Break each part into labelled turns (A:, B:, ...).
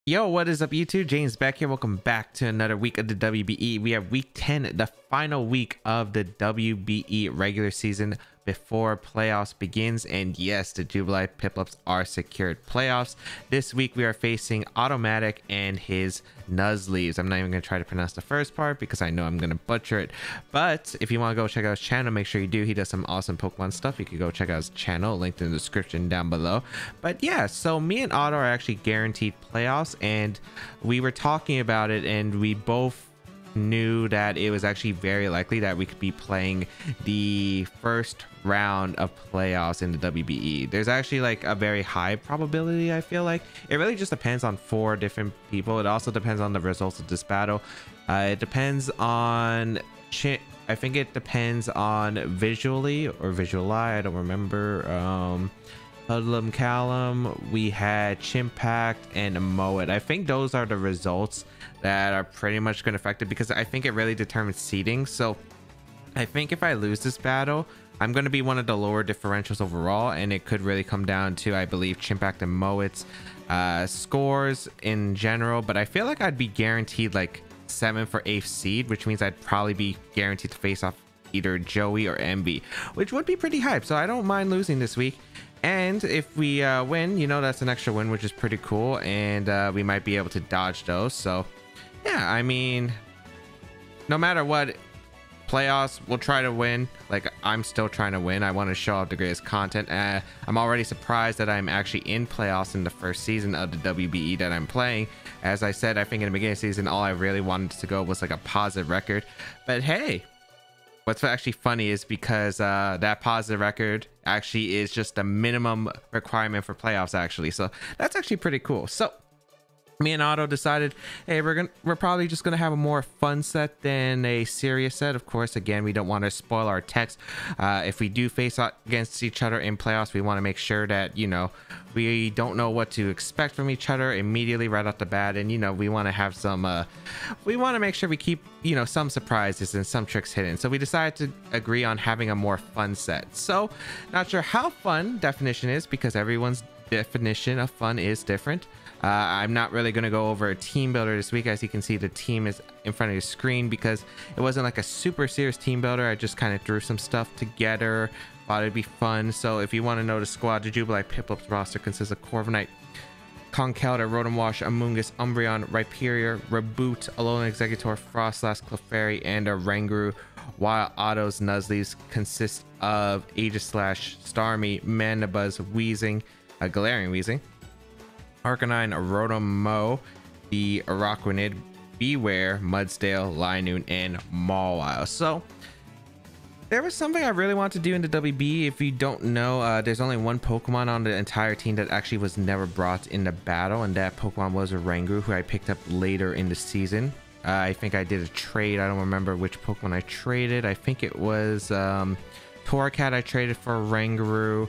A: Yo, what is up YouTube? James Baek here. Welcome back to another week of the WBE. We have week 10, the final week of the WBE regular season before playoffs begins. And yes, the Jubilife Piplups are secured playoffs. This week we are facing AutoMatthic and his Nuzleafs. I'm not even going to try to pronounce the first part because I know I'm going to butcher it. But if you want to go check out his channel, make sure you do. He does some awesome Pokemon stuff. You can go check out his channel, linked in the description down below. But yeah, so me and Auto are actually guaranteed playoffs, and we were talking about it, and we both knew that it was actually very likely that we could be playing the first round of playoffs in the WBE. There's actually like a very high probability. I feel like it really just depends on 4 different people. It also depends on the results of this battle. It depends on I think it depends on visually or visual eye. I don't remember. Hoodlum Callum, we had Chimpact and Moet. I think those are the results that are pretty much going to affect it, because I think it really determines seeding. So I think if I lose this battle, I'm going to be one of the lower differentials overall, and it could really come down to, I believe, Chimpact and Moet's scores in general. But I feel like I'd be guaranteed like 7th or 8th seed, which means I'd probably be guaranteed to face off either Joey or Envy, which would be pretty hype. So I don't mind losing this week. And if we win, you know, that's an extra win, which is pretty cool, and we might be able to dodge those. So yeah, I mean, no matter what, playoffs, we'll try to win. Like, I'm still trying to win. I want to show off the greatest content. I'm already surprised that I'm actually in playoffs in the first season of the WBE that I'm playing. As I said, I think in the beginning of the season, all I really wanted to go was like a positive record. But hey, what's actually funny is because that positive record actually is just the minimum requirement for playoffs, actually. So that's actually pretty cool. So me and Otto decided, hey, we're probably just gonna have a more fun set than a serious set. Of course, again, we don't want to spoil our text. If we do face out against each other in playoffs, we want to make sure that, you know, we don't know what to expect from each other immediately right off the bat, and you know, we want to have some we want to make sure we keep, you know, some surprises and some tricks hidden. So we decided to agree on having a more fun set. So not sure how fun definition is, because everyone's definition of fun is different. I'm not really going to go over a team builder this week. As you can see, the team is in front of your screen because it wasn't like a super serious team builder. I just kind of threw some stuff together, thought it'd be fun. So if you want to know the squad, the Jubilife Piplups roster consists of Corviknight, Conkeldurr, Rotomwash, Amoonguss, Umbreon, Rhyperior, Reboot, Alolan Exeggutor, Frostlass, Clefairy, and a Rangaroo, while Otto's Nuzleafs consist of Aegislash, Starmie, Mandibuzz, Weezing, Galarian Weezing, Arcanine, Rotom-Mow, the Araquanid, Beware, Mudsdale, Linoon, and Mawile. So there was something I really want to do in the WB. If you don't know, there's only one Pokemon on the entire team that actually was never brought in the battle, and that Pokemon was a Rangaroo, who I picked up later in the season. I think I did a trade. I don't remember which Pokemon I traded. I think it was Torracat I traded for a Rangaroo,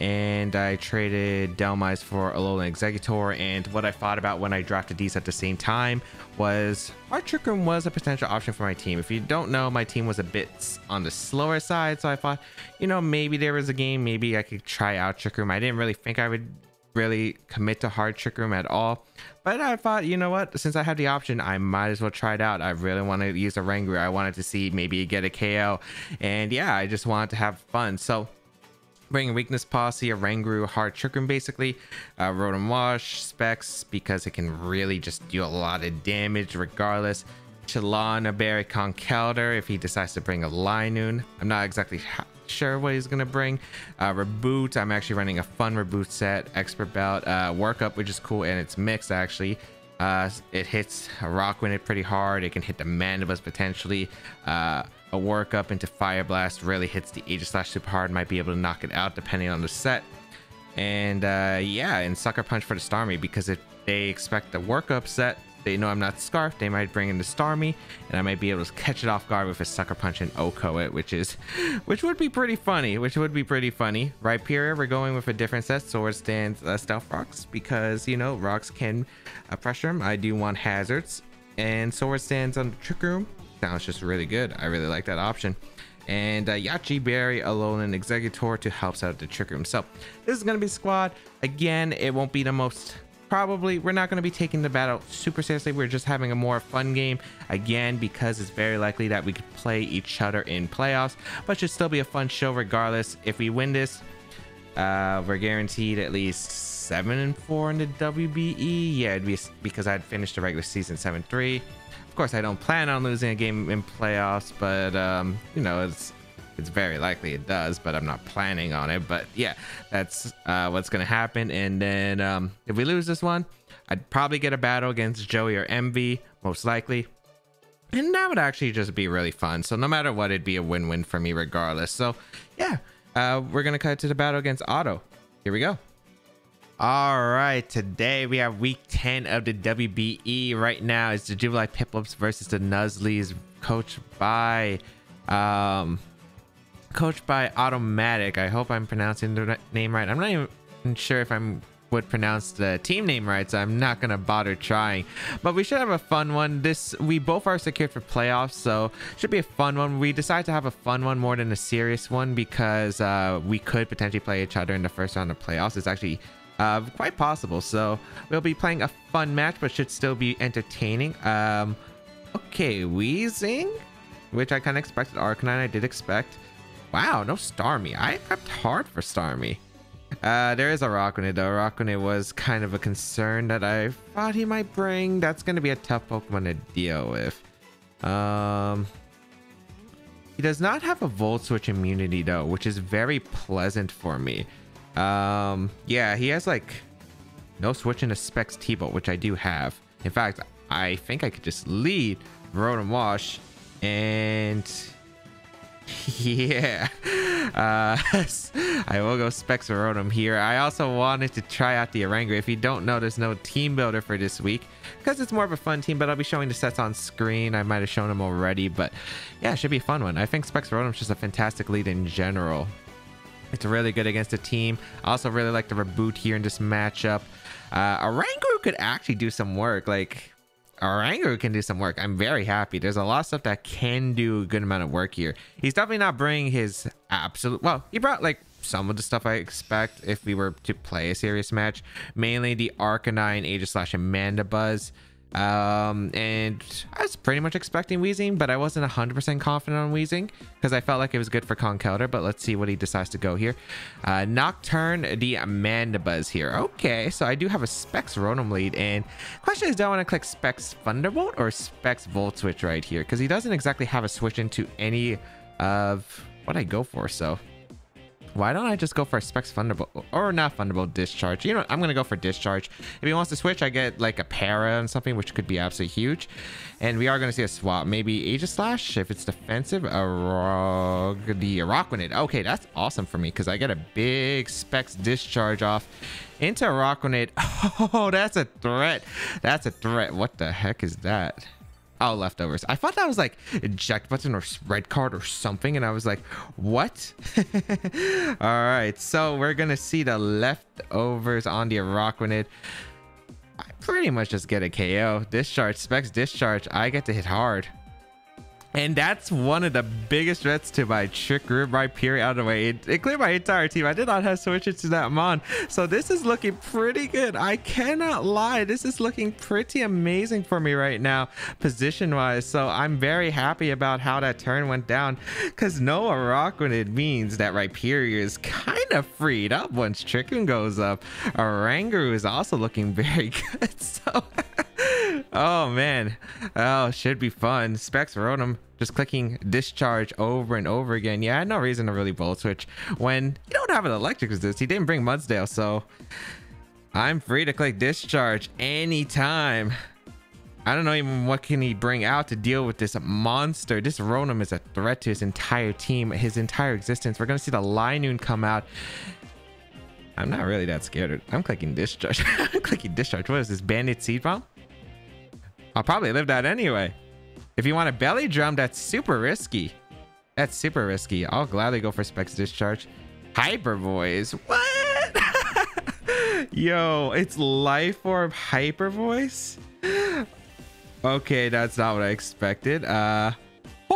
A: and I traded Delmise for Alolan Exeggutor. And what I thought about when I drafted these at the same time was Hard Trick Room was a potential option for my team. If you don't know, my team was a bit on the slower side, so I thought, you know, maybe there was a game, maybe I could try out Trick Room. I didn't really think I would really commit to Hard Trick Room at all, but I thought, you know what, since I had the option, I might as well try it out. I really want to use a Rangaroo. I wanted to see maybe get a KO, and yeah, I just wanted to have fun. So bring a Weakness Posse, a Rangaroo, Hard Trick Room, basically, Rotom-Wash, Specs, because it can really just do a lot of damage regardless. Chalana, Berry, Conkeldurr, if he decides to bring a Linoon. I'm not exactly sure what he's gonna bring. Reboot, I'm actually running a fun Reboot set. Expert Belt, Workup, which is cool, and it's mixed actually. It hits a Rockwind pretty hard. It can hit the Mandibuzz potentially. A Workup into Fire Blast really hits the Aegislash super hard, might be able to knock it out depending on the set. And yeah, and Sucker Punch for the Starmie, because if they expect the Workup set, they know I'm not Scarf, they might bring in the Starmie, and I might be able to catch it off guard with a Sucker Punch and OHKO it, which would be pretty funny. Rhyperior, we're going with a different set, Swords Dance, Stealth Rocks, because, you know, rocks can pressure him. I do want hazards, and Swords Dance on the Trick Room sounds just really good. I really like that option. And Yachi, Berry, Alolan Exeggutor to help out the Trick Room. So this is going to be squad. Again, it won't be the most we're not going to be taking the battle super seriously. We're just having a more fun game again, because it's very likely that we could play each other in playoffs, but should still be a fun show regardless. If we win this, we're guaranteed at least 7-4 in the WBE. Yeah, it'd be because I'd finished the regular season 7-3. Of course, I don't plan on losing a game in playoffs, but you know, it's very likely it does, but I'm not planning on it. But yeah, that's what's gonna happen. And then if we lose this one, I'd probably get a battle against Joey or Envy, most likely, and that would actually just be really fun. So no matter what, it'd be a win-win for me regardless. So yeah, we're gonna cut to the battle against Auto. Here we go. All right, today we have week 10 of the WBE. Right now it's the Jubilife Piplups versus the Nuzleafs, coached by AutoMatthic. I hope I'm pronouncing the name right. I'm not even sure if I would pronounce the team name right, so I'm not gonna bother trying. But we should have a fun one. We both are secured for playoffs, so should be a fun one. We decided to have a fun one more than a serious one because we could potentially play each other in the first round of playoffs. It's actually quite possible, so we'll be playing a fun match, but should still be entertaining. Okay, Weezing, which I kind of expected. Arcanine I did expect. Wow, no Starmie. I prepped hard for Starmie. There is a Rockrunnit though. Rockrunnit was kind of a concern that I thought he might bring. That's going to be a tough Pokemon to deal with. He does not have a Volt Switch immunity though, which is very pleasant for me. Yeah, he has like no switch into Specs T-Bolt, which I do have. In fact, I think I could just lead Rotom Wash and yeah, I will go Specs Rotom here. I also wanted to try out the Oranguru. If you don't know, there's no team builder for this week because it's more of a fun team, but I'll be showing the sets on screen. I might have shown them already, but yeah, it should be a fun one. I think Specs Rotom is just a fantastic lead in general. It's really good against a team. I also really like the reboot here in this matchup. Oranguru could actually do some work. Like, Oranguru can do some work. I'm very happy. There's a lot of stuff that can do a good amount of work here. He's definitely not bringing his absolute... Well, he brought, like, some of the stuff I expect if we were to play a serious match. Mainly the Arcanine, Aegislash, and I was pretty much expecting Weezing, but I wasn't 100% confident on Weezing because I felt like it was good for Conkeldurr. But let's see what he decides to go here. Nocturne, the Mandibuzz here. Okay, so I do have a Specs Rotom lead, and question is, do I want to click Specs Thunderbolt or Specs Volt Switch right here? Because he doesn't exactly have a switch into any of what I go for. So why don't I just go for a Specs Thunderbolt, or not Thunderbolt, Discharge? You know, I'm going to go for Discharge. If he wants to switch, I get like a Para and something, which could be absolutely huge. And we are going to see a swap. Maybe Aegislash if it's defensive. The Rockrunnit. Okay, that's awesome for me because I get a big Specs Discharge off into Rockrunnit. Oh, that's a threat. That's a threat. What the heck is that? Oh, leftovers. I thought that was like eject button or red card or something, and I was like, what? All right, so we're gonna see the leftovers on the Rockrunnit. I pretty much just get a KO. Discharge, Specs Discharge. I get to hit hard. And that's one of the biggest threats to my Trick Room Rhyperior out of the way. It cleared my entire team. I did not have switches to that Mon. So this is looking pretty good. I cannot lie. This is looking pretty amazing for me right now, position-wise. So I'm very happy about how that turn went down. Because no Rockrunnit means that Rhyperior is kind of freed up once Trick Room goes up. Oranguru is also looking very good. So... oh man, oh, should be fun. Specs Rotom, just clicking Discharge over and over again. Yeah, I had no reason to really Volt Switch when you don't have an electric resist. He didn't bring Mudsdale, so I'm free to click Discharge anytime. I don't know even what can he bring out to deal with this monster. This Rotom is a threat to his entire team, his entire existence. We're gonna see the Linoon come out. I'm not really that scared. I'm clicking Discharge. I'm clicking Discharge. What is this, Bandit Seed Bomb? I'll probably live that anyway. If you want a Belly Drum, that's super risky. That's super risky. I'll gladly go for Specs Discharge. Hyper Voice. What? Yo, it's Life Orb Hyper Voice? Okay, that's not what I expected. Oh,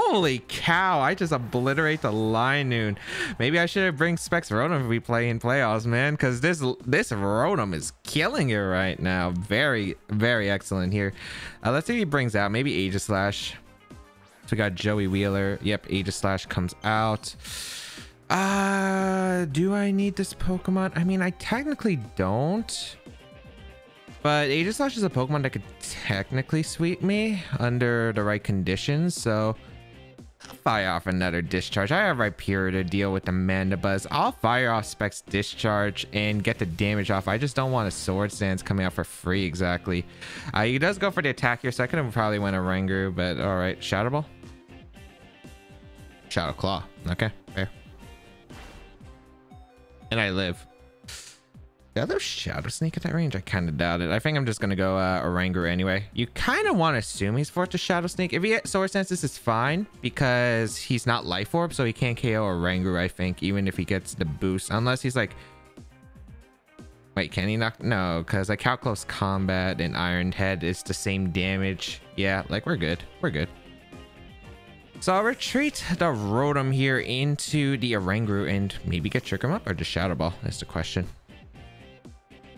A: Holy cow, I just obliterate the Linoon. Maybe I should bring Specs Rotom if we play in playoffs, man, because this Rotom is killing it right now. Very, very excellent here. Let's see if he brings out maybe Aegislash. So we got Joey Wheeler. Yep, Aegislash comes out. Do I need this Pokemon? I mean, I technically don't. But Aegislash is a Pokemon that could technically sweep me under the right conditions, so I'll fire off another Discharge. I have Rhyperior to deal with the Mandibuzz. I'll fire off Specs Discharge and get the damage off. I just don't want a Sword Stance coming out for free exactly. He does go for the attack here, so I could have probably went a Rangoon, but alright. Shadow Ball? Shadow Claw. Okay, fair. And I live. The other Shadow Sneak at that range? I kind of doubt it. I think I'm just going to go Oranguru anyway. You kind of want to assume he's forced to Shadow Sneak. If he gets Sword Stance, this is fine because he's not Life Orb, so he can't KO Oranguru, I think, even if he gets the boost. Unless he's like... Wait, can he knock? No, because like Out Close Combat and Iron Head is the same damage. Yeah, like we're good. We're good. So I'll retreat the Rotom here into the Oranguru and maybe get Trick Him Up or just Shadow Ball. That's the question.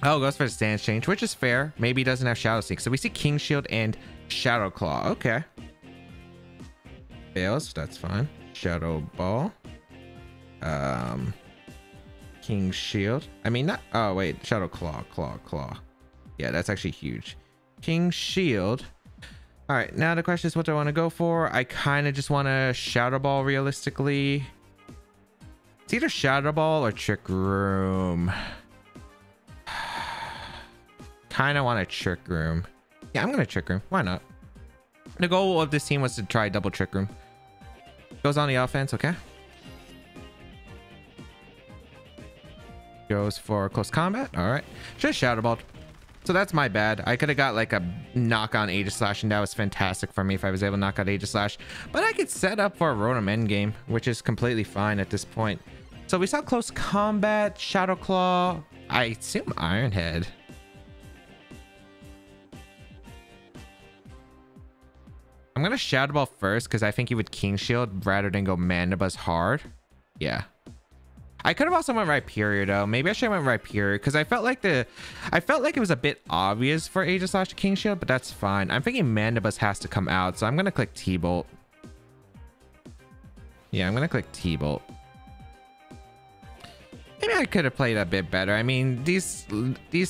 A: Oh, goes for the stance change, which is fair. Maybe he doesn't have Shadow Sneak. So we see King Shield and Shadow Claw. Okay. Fails. That's fine. Shadow Ball. King Shield. I mean, not... Oh, wait. Shadow Claw. Claw. Yeah, that's actually huge. King Shield. All right. Now the question is, what do I want to go for? I kind of just want to Shadow Ball realistically. It's either Shadow Ball or Trick Room. Kind of want a Trick Room. Yeah, I'm gonna Trick Room. Why not? The goal of this team was to try double Trick Room. Goes on the offense. Okay. Goes for close combat. All right. Just Shadow Balled. So that's my bad. I could have got like a knock on Aegislash, and that was fantastic for me if I was able to knock out Aegislash. But I could set up for a Rotom endgame, which is completely fine at this point. So we saw close combat, Shadow Claw. I assume Iron Head. I'm gonna Shadow Ball first because I think he would King Shield rather than go Mandibuzz hard. Yeah. I could have also went Rhyperior though. Maybe I should have went Rhyperior because I felt like it was a bit obvious for Aegislash to King Shield, but that's fine. I'm thinking Mandibuzz has to come out, so I'm gonna click T-Bolt. Yeah, I'm gonna click T-Bolt. Maybe I could have played a bit better. I mean, these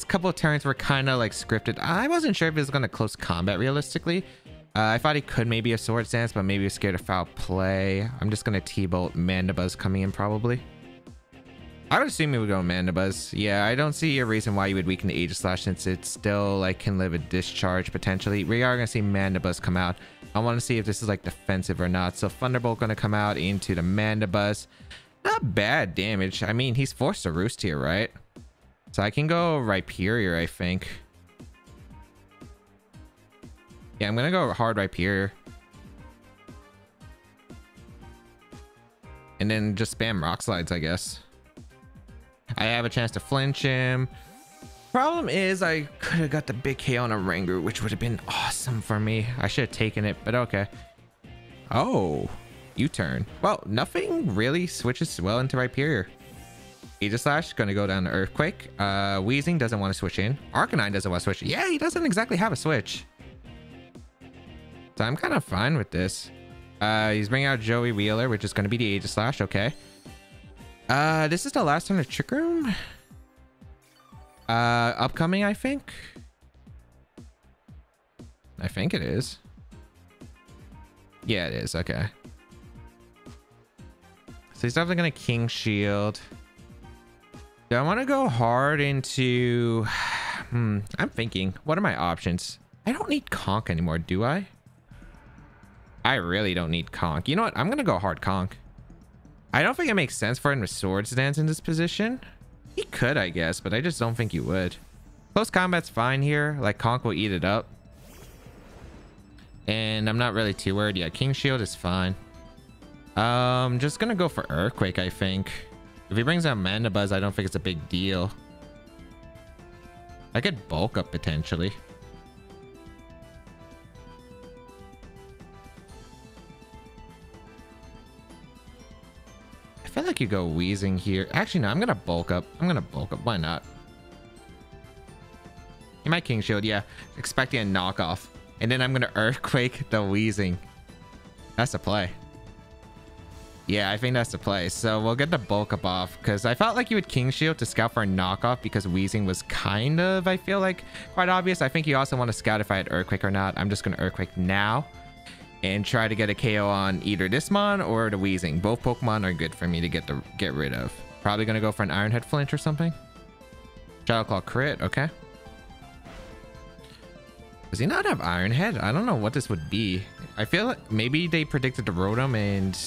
A: couple of turns were kind of like scripted. I wasn't sure if it was gonna close combat realistically. I thought he could maybe a Sword Stance, but maybe he was scared of foul play. I'm just gonna T-Bolt Mandibuzz coming in probably. I would assume he would go Mandibuzz. Yeah, I don't see a reason why you would weaken the Aegislash since it still like can live a discharge potentially. We are gonna see Mandibuzz come out. I want to see if this is like defensive or not. So Thunderbolt gonna come out into the Mandibuzz. Not bad damage. I mean, he's forced to roost here, right? So I can go Rhyperior, I think. Yeah, I'm gonna go hard Rhyperior. And then just spam Rock Slides, I guess. I have a chance to flinch him. Problem is, I could have got the big KO on a Rangoon, which would have been awesome for me. I should have taken it, but okay. Oh, U-turn. Well, nothing really switches well into Rhyperior. Aegislash gonna go down to Earthquake. Weezing doesn't want to switch in. Arcanine doesn't want to switch. Yeah, he doesn't exactly have a switch. So I'm kind of fine with this. He's bringing out Joey Wheeler, which is going to be the Aegislash. Okay. This is the last turn of Trick Room. Upcoming, I think. I think it is. Yeah, it is. Okay. So he's definitely going to King Shield. Do I want to go hard into... I'm thinking. What are my options? I don't need Conk anymore, do I? I really don't need Conk. You know what? I'm going to go hard Conk. I don't think it makes sense for him to Sword Stance in this position. He could, I guess, but I just don't think you would. Close combat's fine here. Like, Conk will eat it up. And I'm not really too worried. Yeah, King Shield is fine. Just going to go for Earthquake, I think. If he brings out Mandibuzz, I don't think it's a big deal. I could bulk up potentially. feel like you go Wheezing here. Actually, no, I'm gonna bulk up. Why not? He might King Shield, yeah. Expecting a knockoff. And then I'm gonna Earthquake the Wheezing. That's the play. Yeah, I think that's the play. So we'll get the bulk up off because I felt like you would King Shield to scout for a knockoff because Wheezing was kind of, I feel like, quite obvious. I think you also want to scout if I had Earthquake or not. I'm just gonna Earthquake now and try to get a KO on either this mon or the Wheezing. Both Pokemon are good for me to get rid of. Probably gonna go for an Iron Head Flinch or something. Shadow Claw crit, okay. Does he not have Iron Head? I don't know what this would be. I feel like maybe they predicted the Rotom and...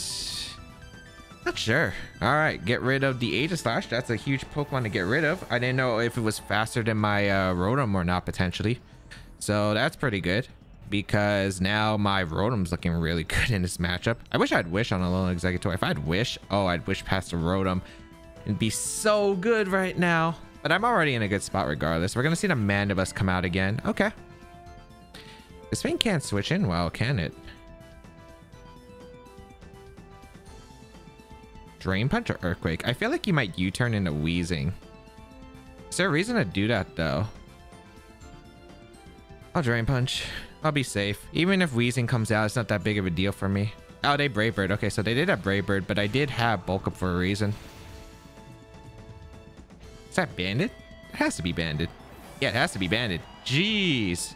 A: Not sure. All right, get rid of the Aegislash. That's a huge Pokemon to get rid of. I didn't know if it was faster than my Rotom or not, potentially. So that's pretty good because now my Rotom's looking really good in this matchup. I wish I had Wish on a Alolan Exeggutor. If I had Wish, oh, I'd Wish past the Rotom. It'd be so good right now. But I'm already in a good spot regardless. We're going to see the Mandibus come out again. Okay. This thing can't switch in well, can it? Drain Punch or Earthquake? I feel like you might U-turn into Wheezing. Is there a reason to do that though? I'll Drain Punch. I'll be safe. Even if Wheezing comes out, it's not that big of a deal for me. Oh, they Brave Bird. Okay, so they did have Brave Bird, but I did have Bulk Up for a reason. Is that banded? It has to be banded. Yeah, it has to be banded. Jeez.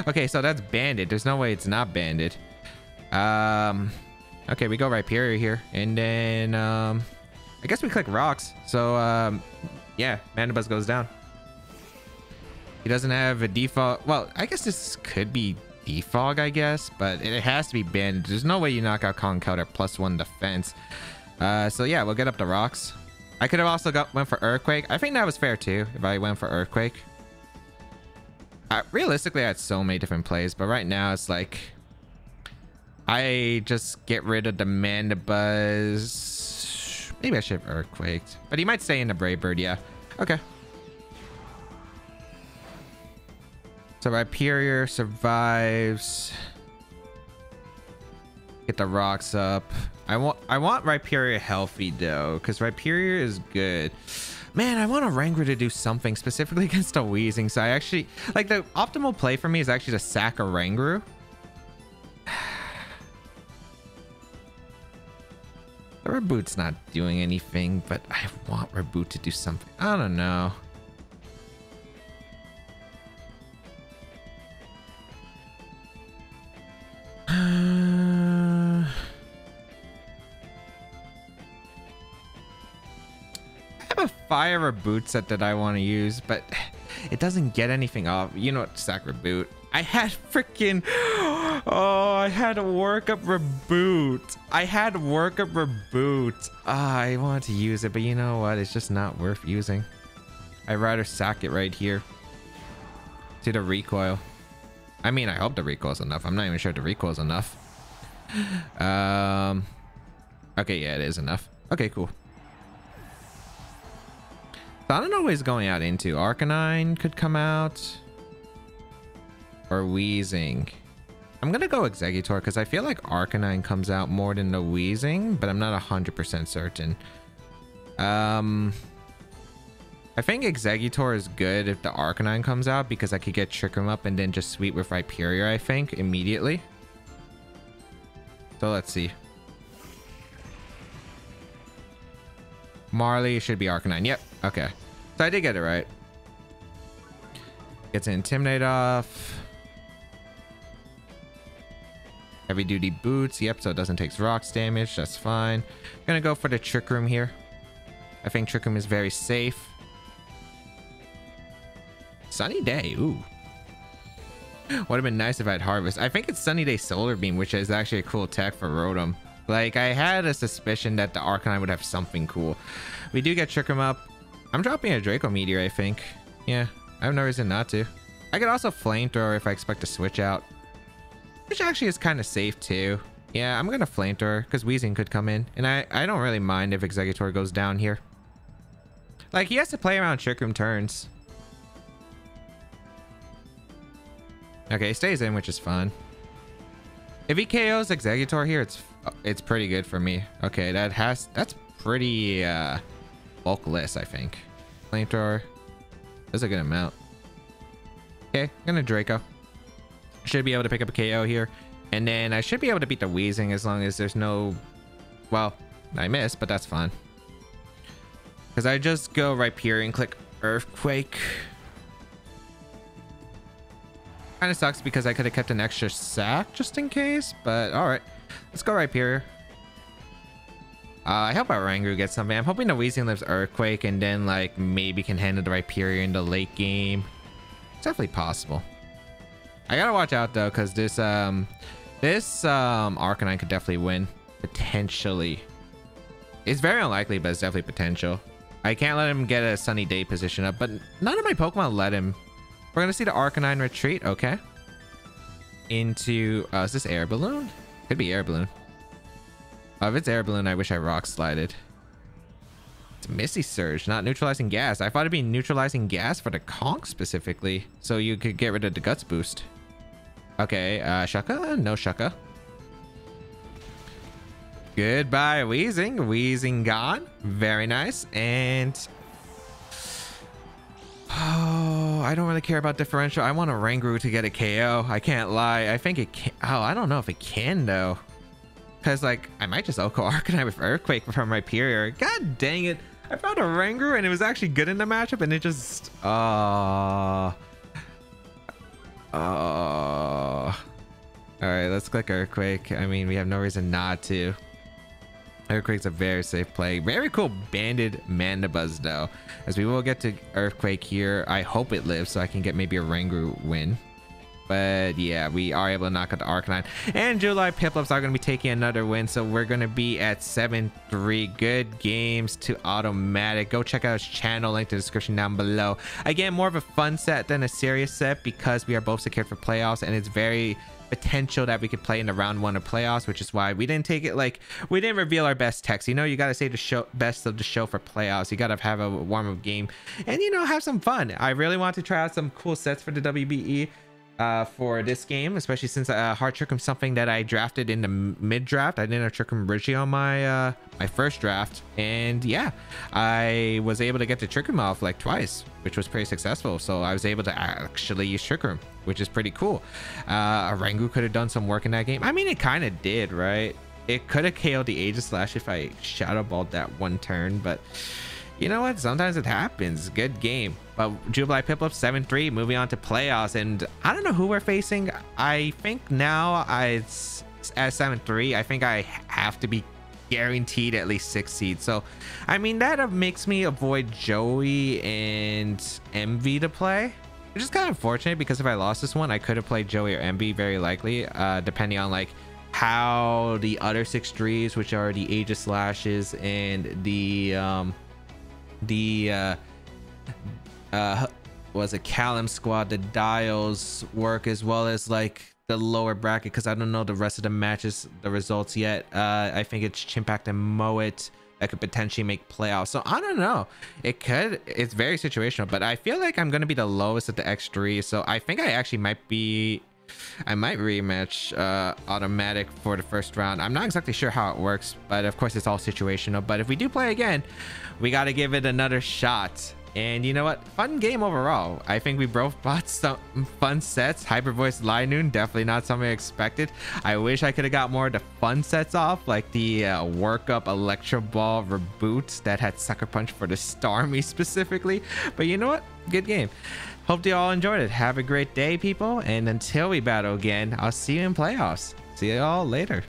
A: Okay, so that's banded. There's no way it's not banded. Okay, we go Rhyperior here. And then, I guess we click Rocks. So, yeah, Mandibuzz goes down. He doesn't have a default. Well, I guess this could be defog, I guess. But it has to be banded. There's no way you knock out Conkeldurr at +1 defense. So, yeah, we'll get up the Rocks. I could have also went for Earthquake. I think that was fair, too, if I went for Earthquake. Realistically, I had so many different plays, but right now it's like I just get rid of the Mandibuzz. Maybe I should have Earthquaked, but he might stay in the Brave Bird. Yeah, okay. So Rhyperior survives. Get the Rocks up. I want Rhyperior healthy though, because Rhyperior is good. Man, I want a Wrangler to do something specifically against a Wheezing. So I actually, like, the optimal play for me is actually to sack a Wrangler. The Reboot's not doing anything, but I want Reboot to do something. I don't know. Fire Reboot set that I want to use, but it doesn't get anything off. You know what? Sack Reboot. I had freaking... Oh, I had to work up Reboot. I wanted to use it, but you know what? It's just not worth using. I'd rather sack it right here. To the recoil. I mean, I hope the recoil's enough. I'm not even sure the recoil's enough. Okay, yeah, it is enough. Okay, cool. I don't know what he's going out into. Arcanine could come out. Or Wheezing. I'm going to go Exeggutor because I feel like Arcanine comes out more than the Wheezing, but I'm not 100% certain. I think Exeggutor is good if the Arcanine comes out because I could get Trick Room up and then just sweep with Rhyperior, I think, immediately. So let's see. Marley should be Arcanine. Yep. Okay. So I did get it right. Gets an Intimidate off. Heavy Duty Boots. Yep. So it doesn't take rocks damage. That's fine. Gonna go for the Trick Room here. I think Trick Room is very safe. Sunny Day. Ooh. Would have been nice if I had Harvest. I think it's Sunny Day Solar Beam, which is actually a cool tech for Rotom. Like, I had a suspicion that the Arcanine would have something cool. We do get Trick Room up. I'm dropping a Draco Meteor, I think. Yeah, I have no reason not to. I could also Flamethrower if I expect to switch out. Which actually is kind of safe, too. Yeah, I'm going to Flamethrower, because Wheezing could come in. And I don't really mind if Exeggutor goes down here. Like, he has to play around Trick Room turns. Okay, he stays in, which is fine. If he KOs Exeggutor here, It's pretty good for me. Okay, that's pretty bulkless, I think. Flamethrower. That's a good amount. Okay, I'm gonna Draco. Should be able to pick up a KO here. And then I should be able to beat the Wheezing as long as there's no... Well, I missed, but that's fine. Because I just go right here and click Earthquake. Kind of sucks because I could have kept an extra sack just in case, but all right. Let's go right here. I hope our Rangu gets something. I'm hoping the Weezing lives Earthquake and then like maybe can handle the Rhyperior in the late game. It's definitely possible. I gotta watch out though, because this Arcanine could definitely win. Potentially. It's very unlikely, but it's definitely potential. I can't let him get a Sunny Day position up, but none of my Pokemon let him. We're gonna see the Arcanine retreat. Okay. Into is this Air Balloon? Could be Air Balloon. If it's Air Balloon, I wish I Rock Slided. It's Misty Surge, not Neutralizing Gas. I thought it'd be Neutralizing Gas for the Conch specifically, so you could get rid of the Guts boost. Okay, Shucka? No Shucka. Goodbye, Weezing. Weezing gone. Very nice. And... Oh, I don't really care about differential. I want a Rangaroo to get a KO. I can't lie. I think it can. Oh, I don't know if it can, though. Because, like, I might just Oko Arcanine with Earthquake from Rhyperior. God dang it. I found a Rangaroo and it was actually good in the matchup and it just... Alright, let's click Earthquake. I mean, we have no reason not to. Earthquake's a very safe play. Very cool banded Mandibuzz though, as we will get to Earthquake here. I hope it lives so I can get maybe a Rangaroo win. But yeah, we are able to knock out the Arcanine. And Jubilife Piplups are going to be taking another win. So we're going to be at 7-3. Good games to AutoMatthic. Go check out his channel. Link to the description down below. Again, more of a fun set than a serious set because we are both secured for playoffs. And it's very potential that we could play in the round 1 of playoffs, which is why we didn't take it like we didn't reveal our best techs. You know, you got to say the show best of the show for playoffs. You got to have a warm-up game and, you know, have some fun. I really want to try out some cool sets for the WBE. For this game, especially since Hard Trick is something that I drafted in the mid draft. I didn't have Trick Room Reggie on my my first draft, and yeah, I was able to get the Trick Room off like twice, which was pretty successful. So I was able to actually use Trick Room, which is pretty cool. A Rangu could have done some work in that game. I mean, it kind of did, right? It could have KO'd the Aegislash if I Shadow Balled that one turn, but you know what? Sometimes it happens. Good game. But Jubilife Piplups 7-3, moving on to playoffs. And I don't know who we're facing. I think now it's at 7-3. I think I have to be guaranteed at least 6 seeds. So, I mean, that makes me avoid Joey and Envy to play. Which is kind of unfortunate because if I lost this one, I could have played Joey or Envy very likely. Depending on like how the other 6 trees, which are the Aegislashes and was a Callum squad, the dials work, as well as like the lower bracket, because I don't know the rest of the matches, the results yet. I think it's Chimpact and Moet that could potentially make playoffs, so I don't know. It's very situational, but I feel like I'm gonna be the lowest at the X3, so I think I actually might rematch AutoMatthic for the first round. I'm not exactly sure how it works, but of course it's all situational. But if we do play again, we got to give it another shot. And you know what? Fun game overall. I think we both bought some fun sets. Hyper Voice Linoon, definitely not something I expected. I wish I could have got more of the fun sets off, like the Workup Electro Ball Reboot that had Sucker Punch for the Starmie specifically. But you know what? Good game. Hope you all enjoyed it. Have a great day, people. And until we battle again, I'll see you in playoffs. See you all later.